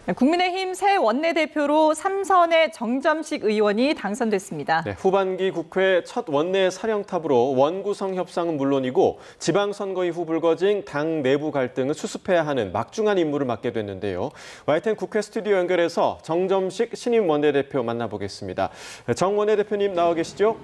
국민의힘 새 원내대표로 3선의 정점식 의원이 당선됐습니다. 네, 후반기 국회 첫 원내 사령탑으로 원구성 협상은 물론이고 지방선거 이후 불거진 당 내부 갈등을 수습해야 하는 막중한 임무를 맡게 됐는데요. YTN 국회 스튜디오 연결해서 정점식 신임 원내대표 만나보겠습니다. 정 원내대표님 나와 계시죠?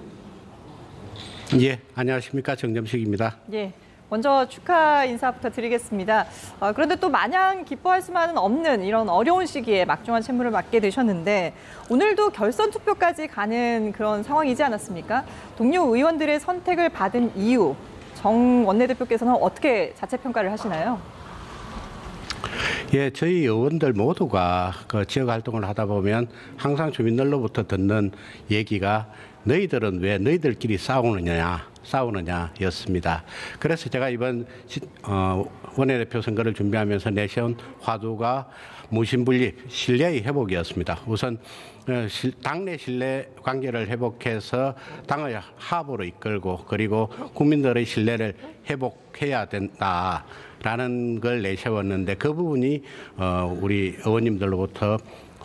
예, 안녕하십니까. 정점식입니다. 예. 먼저 축하 인사부터 드리겠습니다. 그런데 또 마냥 기뻐할 수만은 없는 이런 어려운 시기에 막중한 책무를 맡게 되셨는데 오늘도 결선 투표까지 가는 그런 상황이지 않았습니까? 동료 의원들의 선택을 받은 이유, 정 원내대표께서는 어떻게 자체 평가를 하시나요? 예, 저희 의원들 모두가 그 지역 활동을 하다 보면 항상 주민들로부터 듣는 얘기가 너희들은 왜 너희들끼리 싸우느냐였습니다. 그래서 제가 이번 원내대표 선거를 준비하면서 내세운 화두가 무신분립, 신뢰의 회복이었습니다. 우선 당내 신뢰 관계를 회복해서 당을 합으로 이끌고 그리고 국민들의 신뢰를 회복해야 된다라는 걸 내세웠는데 그 부분이 우리 의원님들로부터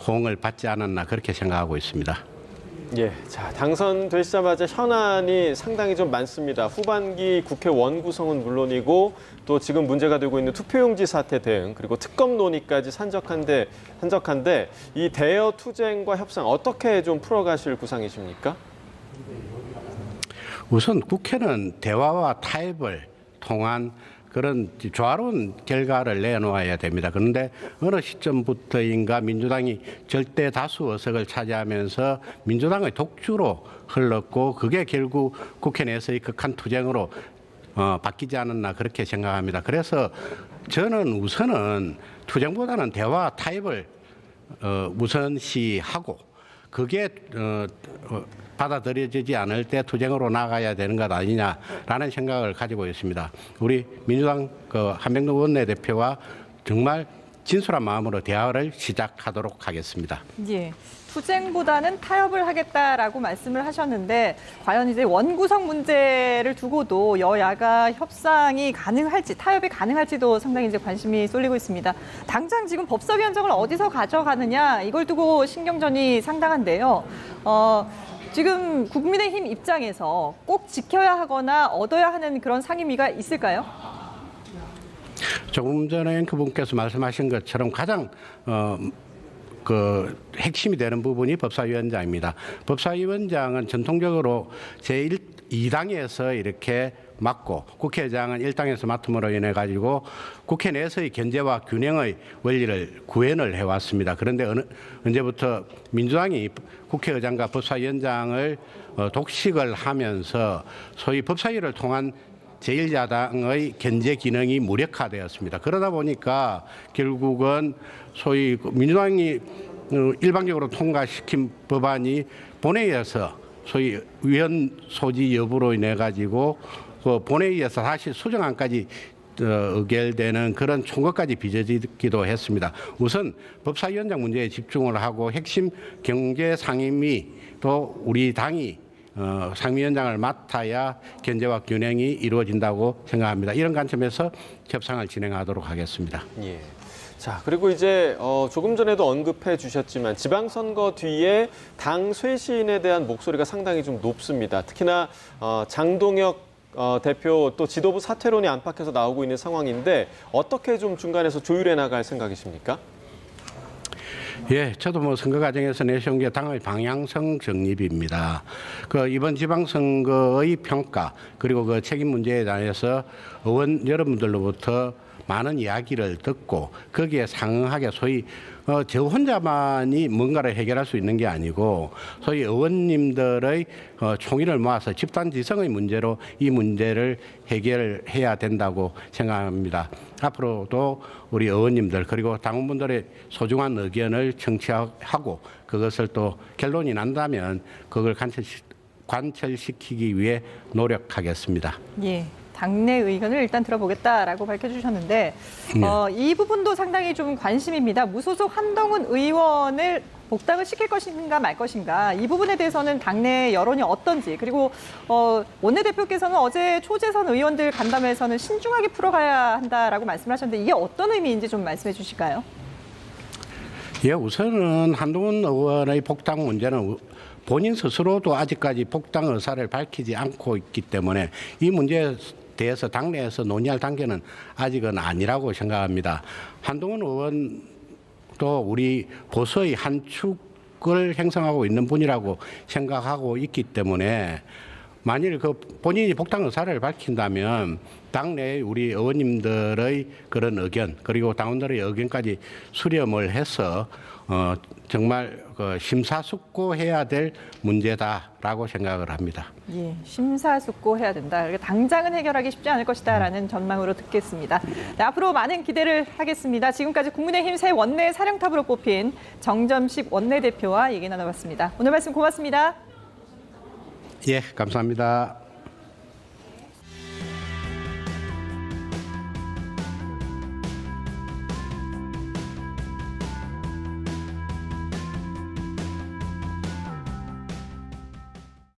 호응을 받지 않았나 그렇게 생각하고 있습니다. 예, 자, 당선되시자마자 현안이 상당히 좀 많습니다. 후반기 국회 원구성은 물론이고 또 지금 문제가 되고 있는 투표용지 사태 등 그리고 특검 논의까지 산적한데 이 대여 투쟁과 협상 어떻게 좀 풀어가실 구상이십니까? 우선 국회는 대화와 타협을 통한 그런 조화로운 결과를 내놓아야 됩니다. 그런데 어느 시점부터인가 민주당이 절대 다수 의석을 차지하면서 민주당의 독주로 흘렀고 그게 결국 국회 내에서의 극한 투쟁으로 바뀌지 않았나 그렇게 생각합니다. 그래서 저는 우선은 투쟁보다는 대화 타협을 우선시하고 그게 받아들여지지 않을 때 투쟁으로 나가야 되는 것 아니냐라는 생각을 가지고 있습니다. 우리 민주당 한명동 원내대표와 정말 진솔한 마음으로 대화를 시작하도록 하겠습니다. 예. 투쟁보다는 타협을 하겠다라고 말씀을 하셨는데 과연 이제 원구성 문제를 두고도 여야가 협상이 가능할지 타협이 가능할지도 상당히 이제 관심이 쏠리고 있습니다. 당장 지금 법사위원장을 어디서 가져가느냐 이걸 두고 신경전이 상당한데요. 지금 국민의힘 입장에서 꼭 지켜야 하거나 얻어야 하는 그런 상임위가 있을까요? 조금 전에 그분께서 말씀하신 것처럼 가장 핵심이 되는 부분이 법사위원장입니다. 법사위원장은 전통적으로 제2당에서 이렇게 맡고 국회의장은 1당에서 맡음으로 인해 가지고 국회 내에서의 견제와 균형의 원리를 구현을 해왔습니다. 그런데 언제부터 민주당이 국회의장과 법사위원장을 독식을 하면서 소위 법사위를 통한 제1야당의 견제 기능이 무력화되었습니다. 그러다 보니까 결국은 소위 민주당이 일방적으로 통과시킨 법안이 본회의에서 소위 위헌 소지 여부로 인해 가지고 그 본회의에서 다시 수정안까지 의결되는 그런 총괄까지 빚어지기도 했습니다. 우선 법사위원장 문제에 집중을 하고 핵심 경제 상임위 또 우리 당이 상임위원장을 맡아야 견제와 균형이 이루어진다고 생각합니다. 이런 관점에서 협상을 진행하도록 하겠습니다. 예. 자, 그리고 이제 조금 전에도 언급해 주셨지만 지방선거 뒤에 당 쇄신에 대한 목소리가 상당히 좀 높습니다. 특히나 장동혁 대표 또 지도부 사퇴론이 안팎에서 나오고 있는 상황인데 어떻게 좀 중간에서 조율해 나갈 생각이십니까? 예, 저도 선거 과정에서 내세운 게 당의 방향성 정립입니다. 이번 지방선거의 평가 그리고 그 책임 문제에 대해서 의원 여러분들로부터 많은 이야기를 듣고 거기에 상응하게 소위 저 혼자만이 뭔가를 해결할 수 있는 게 아니고 소위 의원님들의 총의를 모아서 집단지성의 문제로 이 문제를 해결해야 된다고 생각합니다. 앞으로도 우리 의원님들 그리고 당원분들의 소중한 의견을 청취하고 그것을 또 결론이 난다면 그걸 관철시키기 위해 노력하겠습니다. 예. 당내 의견을 일단 들어보겠다라고 밝혀주셨는데 이 부분도 상당히 좀 관심입니다. 무소속 한동훈 의원을 복당을 시킬 것인가 말 것인가 이 부분에 대해서는 당내 여론이 어떤지 그리고 원내대표께서는 어제 초재선 의원들 간담회에서는 신중하게 풀어가야 한다라고 말씀을 하셨는데 이게 어떤 의미인지 좀 말씀해 주실까요? 예, 우선은 한동훈 의원의 복당 문제는 본인 스스로도 아직까지 복당 의사를 밝히지 않고 있기 때문에 이 문제에 대해서 당내에서 논의할 단계는 아직은 아니라고 생각합니다. 한동훈 의원도 우리 보수의 한 축을 형성하고 있는 분이라고 생각하고 있기 때문에 만일 그 본인이 복당 의사를 밝힌다면 당내 우리 의원님들의 그런 의견 그리고 당원들의 의견까지 수렴을 해서 정말 심사숙고해야 될 문제다라고 생각을 합니다. 예, 심사숙고해야 된다. 그러니까 당장은 해결하기 쉽지 않을 것이다라는 전망으로 듣겠습니다. 네, 앞으로 많은 기대를 하겠습니다. 지금까지 국민의힘 새 원내 사령탑으로 뽑힌 정점식 원내대표와 얘기 나눠봤습니다. 오늘 말씀 고맙습니다. 예, 감사합니다.